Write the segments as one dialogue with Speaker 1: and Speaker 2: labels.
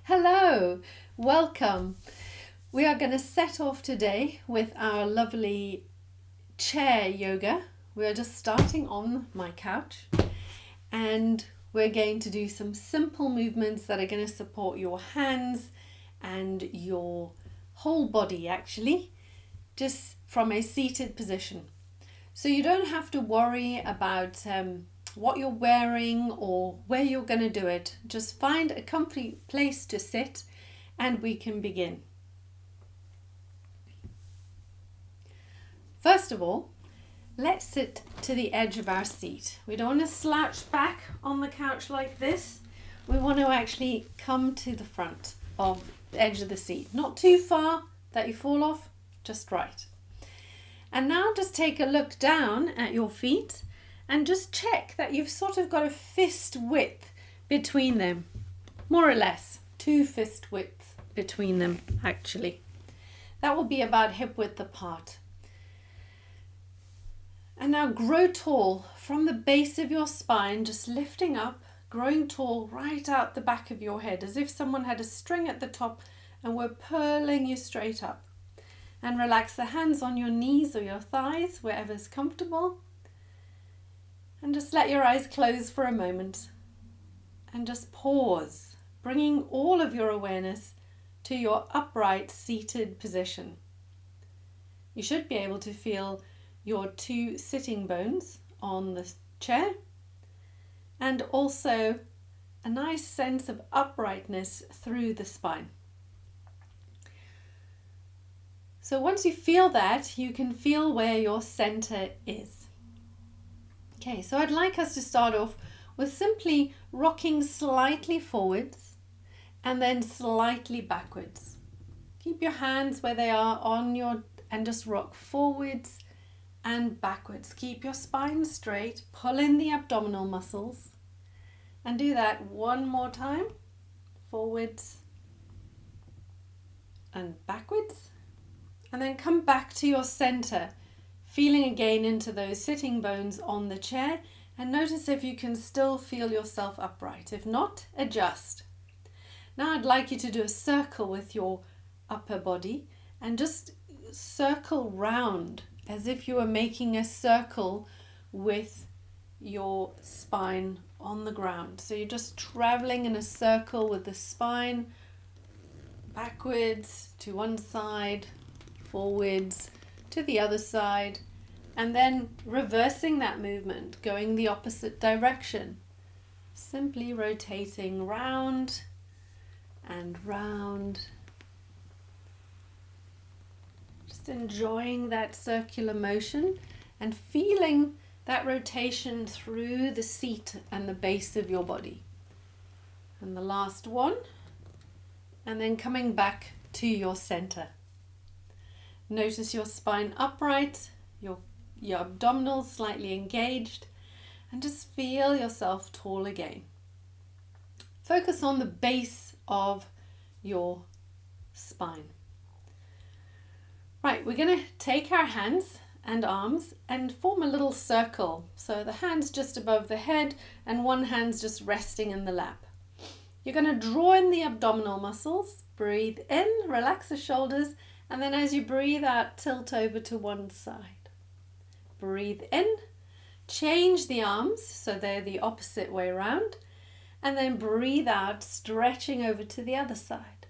Speaker 1: Hello, welcome. We are going to set off today with our lovely chair yoga. We are just starting on my couch and we're going to do some simple movements that are going to support your hands and your whole body actually, just from a seated position. So you don't have to worry about what you're wearing or where you're going to do it. Just find a comfy place to sit and we can begin. First of all, let's sit to the edge of our seat. We don't want to slouch back on the couch like this. We want to actually come to the front of the edge of the seat. Not too far that you fall off, just right. And now just take a look down at your feet and just check that you've sort of got a fist width between them. More or less, 2 fist widths between them actually. That will be about hip width apart. And now grow tall from the base of your spine, just lifting up, growing tall right out the back of your head, as if someone had a string at the top and were pulling you straight up. And relax the hands on your knees or your thighs, wherever's comfortable. And just let your eyes close for a moment. And just pause, bringing all of your awareness to your upright seated position. You should be able to feel your 2 sitting bones on the chair and also a nice sense of uprightness through the spine. So once you feel that, you can feel where your center is. Okay, so I'd like us to start off with simply rocking slightly forwards and then slightly backwards. Keep your hands where they are and just rock forwards and backwards. Keep your spine straight, pull in the abdominal muscles and do that one more time. Forwards and backwards. And then come back to your center, feeling again into those sitting bones on the chair, and notice if you can still feel yourself upright. If not, adjust. Now I'd like you to do a circle with your upper body and just circle round as if you were making a circle with your spine on the ground. So you're just traveling in a circle with the spine backwards to one side, forwards to the other side, and then reversing that movement, going the opposite direction. Simply rotating round and round. Just enjoying that circular motion and feeling that rotation through the seat and the base of your body. And the last one, and then coming back to your center. Notice your spine upright, your abdominals slightly engaged, and just feel yourself tall again. Focus on the base of your spine. Right, we're going to take our hands and arms and form a little circle. So the hands just above the head and one hand's just resting in the lap. You're going to draw in the abdominal muscles, breathe in, relax the shoulders, and then as you breathe out, tilt over to one side. Breathe in, change the arms so they're the opposite way around, and then breathe out, stretching over to the other side.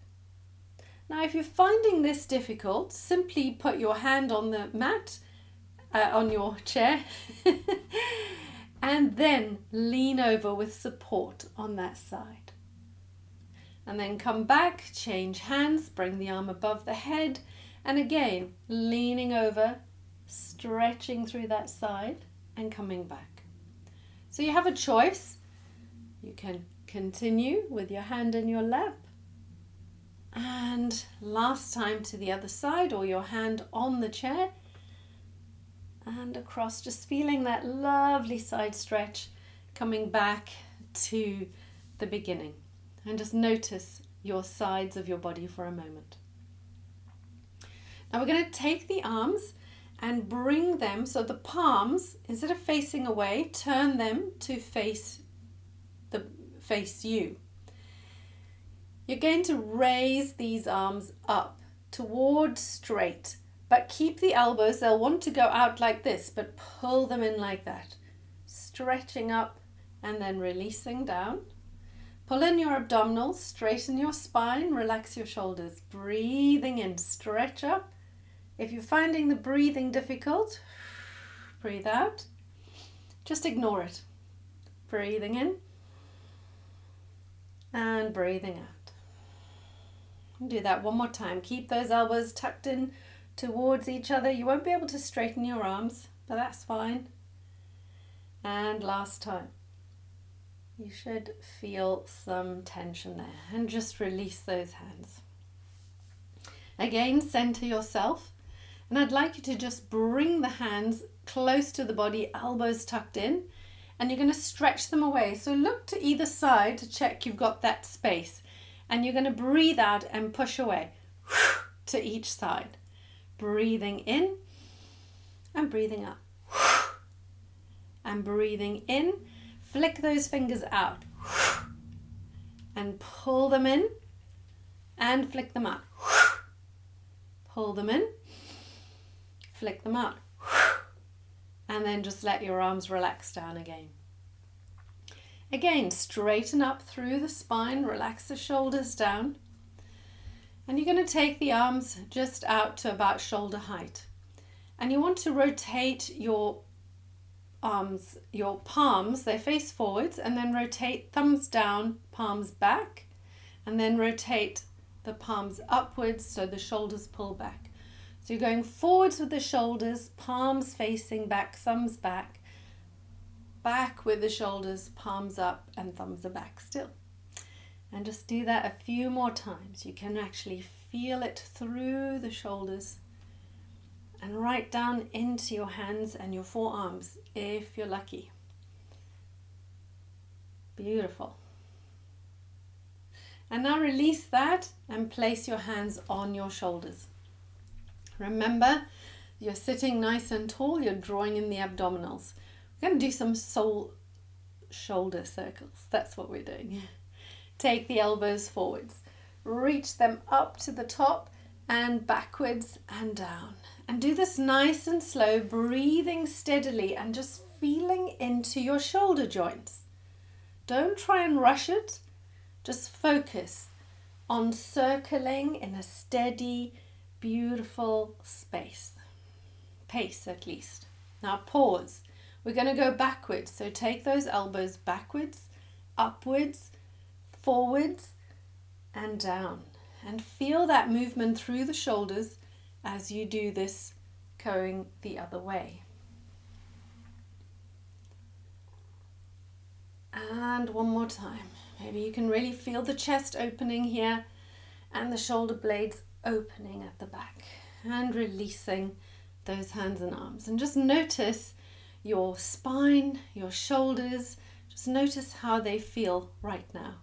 Speaker 1: Now if you're finding this difficult, simply put your hand on the mat, on your chair, and then lean over with support on that side. And then come back, change hands, bring the arm above the head, and again, leaning over, stretching through that side, and coming back. So you have a choice. You can continue with your hand in your lap, and last time to the other side, or your hand on the chair, and across, just feeling that lovely side stretch, coming back to the beginning. And just notice your sides of your body for a moment. Now we're going to take the arms and bring them so the palms, instead of facing away, turn them to face you. You're going to raise these arms up towards straight, but keep the elbows. They'll want to go out like this, but pull them in like that. Stretching up and then releasing down. Pull in your abdominals, straighten your spine, relax your shoulders. Breathing in, stretch up. If you're finding the breathing difficult, breathe out. Just ignore it. Breathing in and breathing out. Do that one more time. Keep those elbows tucked in towards each other. You won't be able to straighten your arms, but that's fine. And last time. You should feel some tension there and just release those hands. Again, center yourself, and I'd like you to just bring the hands close to the body, elbows tucked in, and you're going to stretch them away. So look to either side to check you've got that space, and you're going to breathe out and push away to each side. Breathing in and breathing out. And breathing in. Flick those fingers out and pull them in and flick them out. Pull them in, flick them out, and then just let your arms relax down again. Again, straighten up through the spine, relax the shoulders down, and you're going to take the arms just out to about shoulder height. And you want to rotate your arms, your palms, they face forwards, and then rotate thumbs down, palms back, and then rotate the palms upwards so the shoulders pull back. So you're going forwards with the shoulders, palms facing back, thumbs back, back with the shoulders, palms up, and thumbs are back still. And just do that a few more times. You can actually feel it through the shoulders and right down into your hands and your forearms if you're lucky. Beautiful. And now release that and place your hands on your shoulders. Remember, you're sitting nice and tall, you're drawing in the abdominals. We're going to do some shoulder circles. That's what we're doing. Take the elbows forwards. Reach them up to the top and backwards and down. And do this nice and slow, breathing steadily and just feeling into your shoulder joints. Don't try and rush it. Just focus on circling in a steady, beautiful pace at least. Now pause. We're going to go backwards. So take those elbows backwards, upwards, forwards, and down. And feel that movement through the shoulders as you do this going the other way. And one more time. Maybe you can really feel the chest opening here and the shoulder blades opening at the back and releasing those hands and arms. And just notice your spine, your shoulders. Just notice how they feel right now.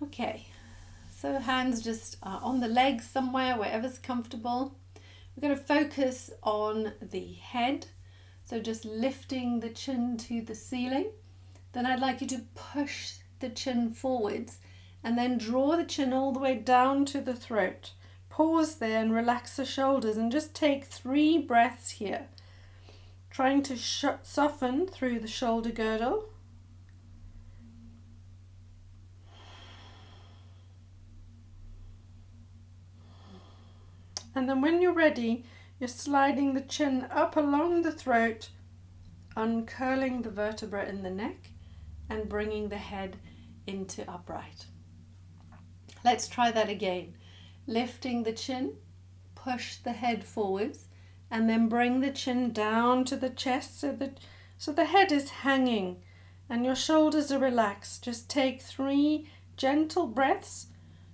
Speaker 1: Okay. So hands just on the legs somewhere, wherever's comfortable. We're going to focus on the head. So just lifting the chin to the ceiling. Then I'd like you to push the chin forwards and then draw the chin all the way down to the throat. Pause there and relax the shoulders and just take 3 breaths here. Trying to soften through the shoulder girdle. And then when you're ready, you're sliding the chin up along the throat, uncurling the vertebra in the neck and bringing the head into upright. Let's try that again. Lifting the chin, push the head forwards, and then bring the chin down to the chest so the head is hanging and your shoulders are relaxed. Just take 3 gentle breaths,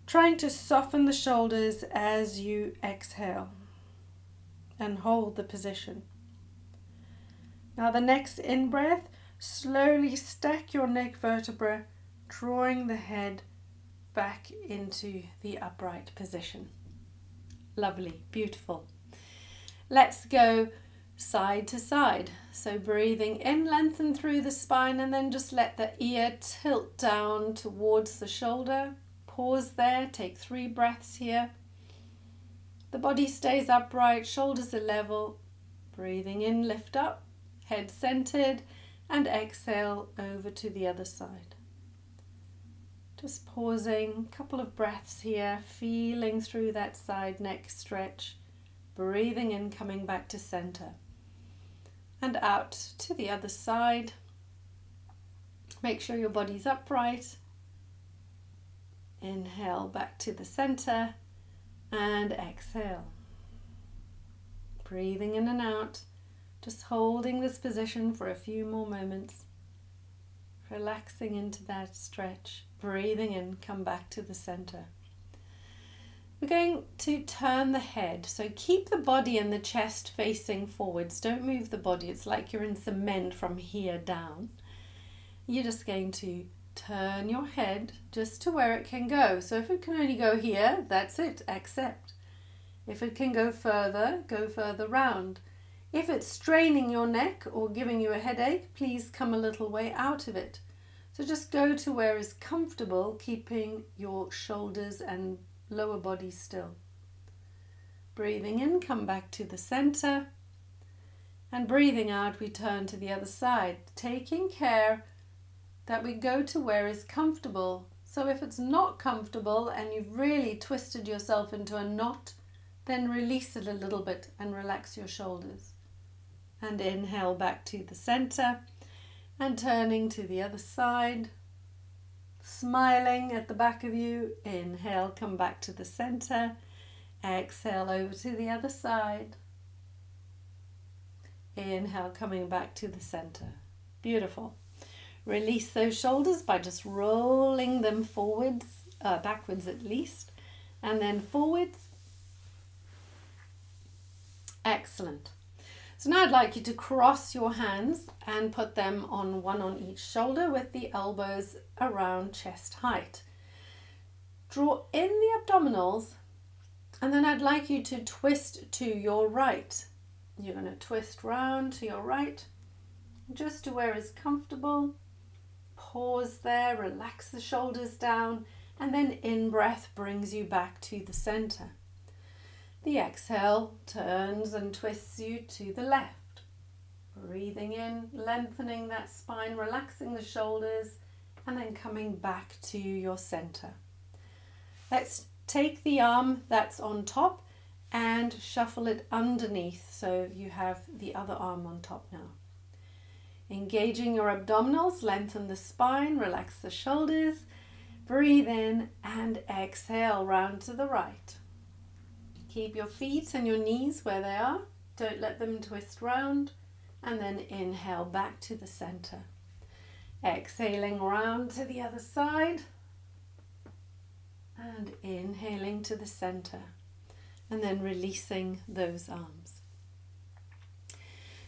Speaker 1: trying to soften the shoulders as you exhale and hold the position. Now the next in-breath, slowly stack your neck vertebra, drawing the head back into the upright position. Lovely, beautiful. Let's go side to side. So breathing in, lengthen through the spine, and then just let the ear tilt down towards the shoulder. Pause there, take 3 breaths here. The body stays upright, shoulders are level. Breathing in, lift up, head centered, and exhale over to the other side. Just pausing, a couple of breaths here, feeling through that side neck stretch. Breathing in, coming back to center. And out to the other side. Make sure your body's upright. Inhale back to the center and exhale. Breathing in and out, just holding this position for a few more moments. Relaxing into that stretch. Breathing in, come back to the center. We're going to turn the head. So keep the body and the chest facing forwards. Don't move the body. It's like you're in cement from here down. You're just going to turn your head just to where it can go. So if it can only go here, that's it. Accept. If it can go further round. If it's straining your neck or giving you a headache, please come a little way out of it. So just go to where is comfortable, keeping your shoulders and lower body still. Breathing in, come back to the center. And breathing out, we turn to the other side, taking care that we go to where is comfortable. So if it's not comfortable and you've really twisted yourself into a knot, then release it a little bit and relax your shoulders. And inhale back to the center and turning to the other side. Smiling at the back of you. Inhale, come back to the center. Exhale over to the other side. Inhale, coming back to the center. Beautiful. Release those shoulders by just rolling them forwards, backwards at least, and then forwards. Excellent. So now I'd like you to cross your hands and put them on one on each shoulder with the elbows around chest height. Draw in the abdominals, and then I'd like you to twist to your right. You're going to twist round to your right, just to where is comfortable. Pause there, relax the shoulders down, and then in-breath brings you back to the center. The exhale turns and twists you to the left. Breathing in, lengthening that spine, relaxing the shoulders, and then coming back to your center. Let's take the arm that's on top and shuffle it underneath so you have the other arm on top now. Engaging your abdominals, lengthen the spine, relax the shoulders. Breathe in and exhale round to the right. Keep your feet and your knees where they are. Don't let them twist round. And then inhale back to the center. Exhaling round to the other side. And inhaling to the center. And then releasing those arms.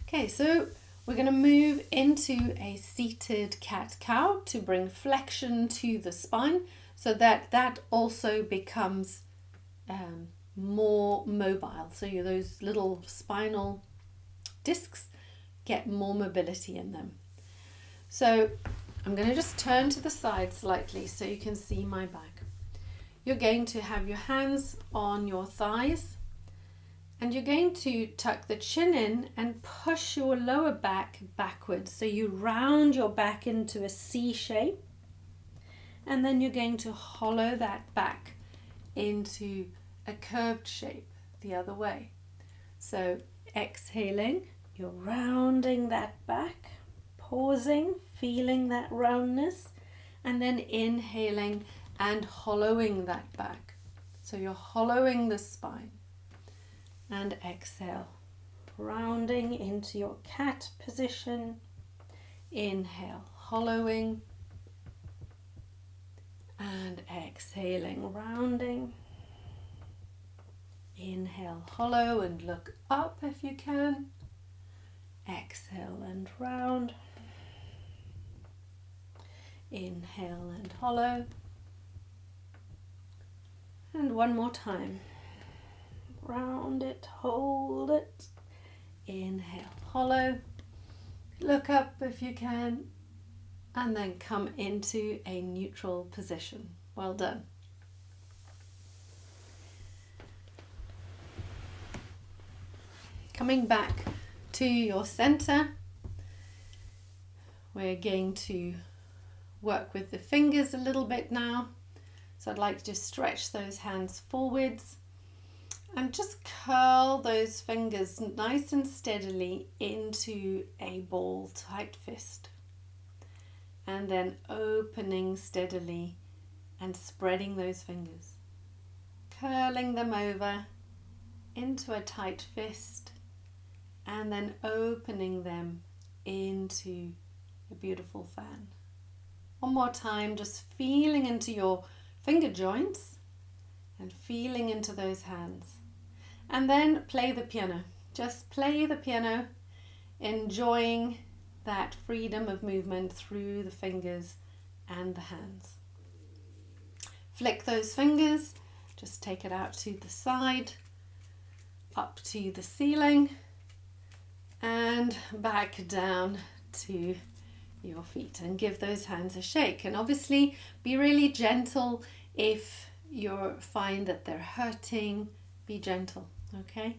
Speaker 1: Okay, so we're going to move into a seated cat-cow to bring flexion to the spine so that also becomes more mobile. So those little spinal discs get more mobility in them. So I'm going to just turn to the side slightly so you can see my back. You're going to have your hands on your thighs and you're going to tuck the chin in and push your lower back backwards. So you round your back into a C shape and then you're going to hollow that back into a curved shape the other way. So exhaling, you're rounding that back, pausing, feeling that roundness, and then inhaling and hollowing that back. So you're hollowing the spine. And exhale, rounding into your cat position. Inhale, hollowing. And exhaling, rounding. Inhale, hollow and look up if you can. Exhale and round. Inhale and hollow. And one more time. Round it, hold it. inhale, hollow, look up if you can, and then come into a neutral position. Well done. Coming back to your center, we're going to work with the fingers a little bit now. So I'd like to stretch those hands forwards and just curl those fingers nice and steadily into a ball tight fist. And then opening steadily and spreading those fingers, curling them over into a tight fist, and then opening them into a beautiful fan. One more time, just feeling into your finger joints and feeling into those hands. And then play the piano. Just play the piano, enjoying that freedom of movement through the fingers and the hands. Flick those fingers, just take it out to the side, up to the ceiling, and back down to your feet, and give those hands a shake. And obviously be really gentle. If you find that they're hurting, be gentle, okay?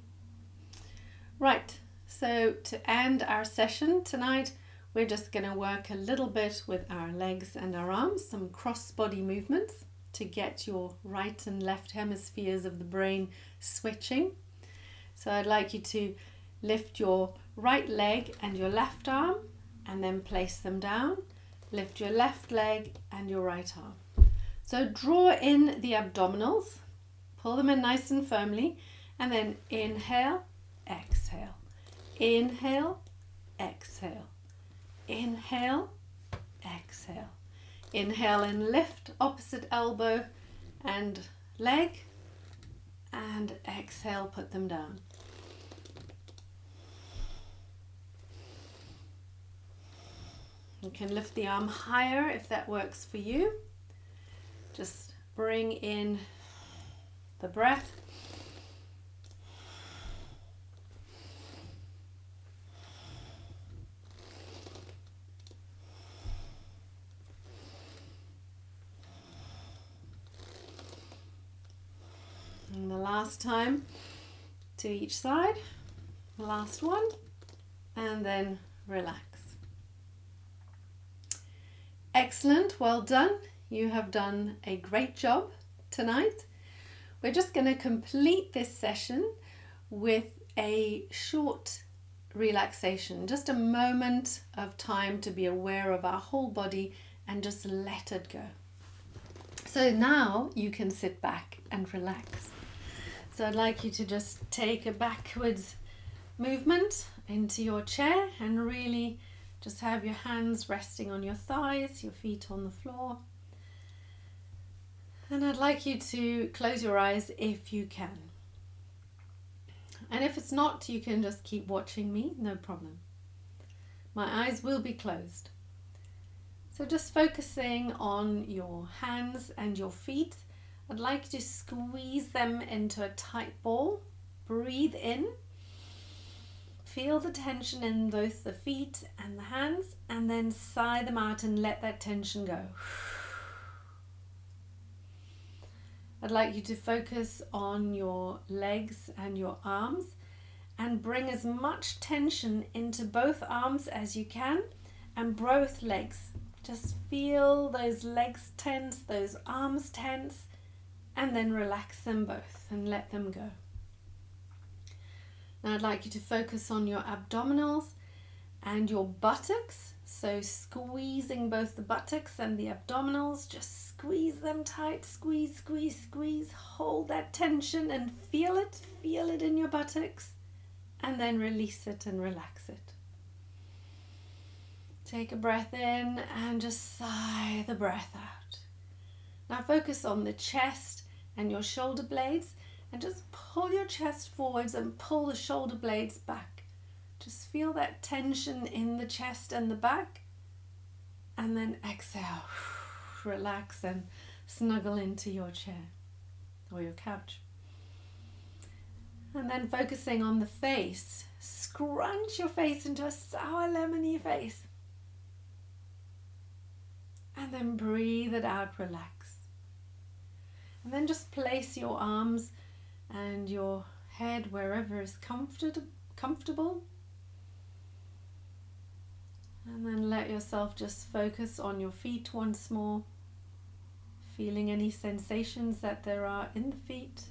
Speaker 1: Right, so to end our session tonight, we're just going to work a little bit with our legs and our arms, some cross body movements to get your right and left hemispheres of the brain switching. So I'd like you to lift your right leg and your left arm and then place them down. Lift your left leg and your right arm. So draw in the abdominals, pull them in nice and firmly, and then inhale, exhale, inhale, exhale, inhale, exhale. Inhale and lift opposite elbow and leg, and exhale, put them down. You can lift the arm higher if that works for you. Just bring in the breath. And the last time to each side. Last one. And then relax. Excellent, well done. You have done a great job tonight. We're just going to complete this session with a short relaxation, just a moment of time to be aware of our whole body and just let it go. So now you can sit back and relax. So I'd like you to just take a backwards movement into your chair and really just have your hands resting on your thighs, your feet on the floor. And I'd like you to close your eyes if you can. And if it's not, you can just keep watching me, no problem. My eyes will be closed. So just focusing on your hands and your feet. I'd like you to squeeze them into a tight ball. Breathe in. Feel the tension in both the feet and the hands, and then sigh them out and let that tension go. I'd like you to focus on your legs and your arms and bring as much tension into both arms as you can and both legs. Just feel those legs tense, those arms tense, and then relax them both and let them go. Now I'd like you to focus on your abdominals and your buttocks. So squeezing both the buttocks and the abdominals, just squeeze them tight, squeeze, squeeze, squeeze. Hold that tension and feel it in your buttocks, and then release it and relax it. Take a breath in and just sigh the breath out. Now focus on the chest and your shoulder blades, and just pull your chest forwards and pull the shoulder blades back. Just feel that tension in the chest and the back. And then exhale. Relax and snuggle into your chair or your couch. And then focusing on the face. scrunch your face into a sour lemony face. And then breathe it out, relax. And then just place your arms and your head wherever is comfortable. And then let yourself just focus on your feet once more, feeling any sensations that there are in the feet,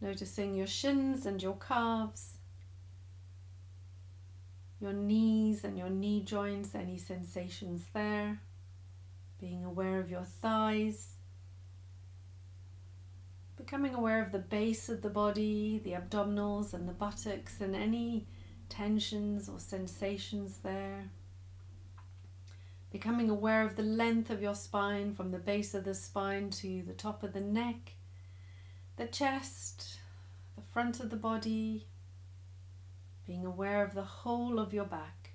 Speaker 1: noticing your shins and your calves, your knees and your knee joints, any sensations there, being aware of your thighs, becoming aware of the base of the body, the abdominals and the buttocks, and any tensions or sensations there. Becoming aware of the length of your spine from the base of the spine to the top of the neck, the chest, the front of the body. Being aware of the whole of your back,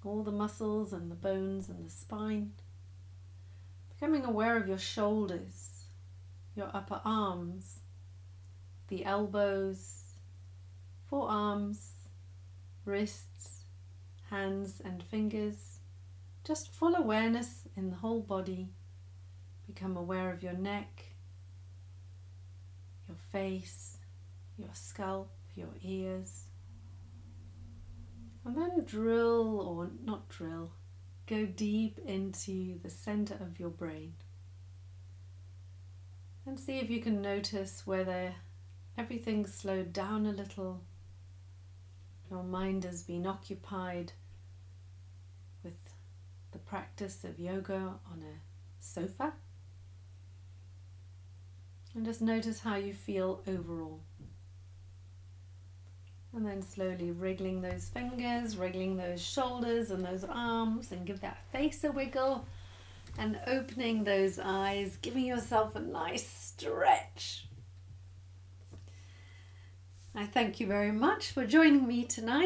Speaker 1: all the muscles and the bones and the spine. Becoming aware of your shoulders, your upper arms, the elbows, forearms, wrists, hands and fingers. Just full awareness in the whole body. Become aware of your neck, your face, your scalp, your ears. And then drill, or not drill, go deep into the center of your brain. And see if you can notice whether everything's slowed down a little. Your mind has been occupied with the practice of yoga on a sofa. And just notice how you feel overall. And then slowly wriggling those fingers, wriggling those shoulders and those arms, and give that face a wiggle. And opening those eyes, giving yourself a nice stretch. I thank you very much for joining me tonight.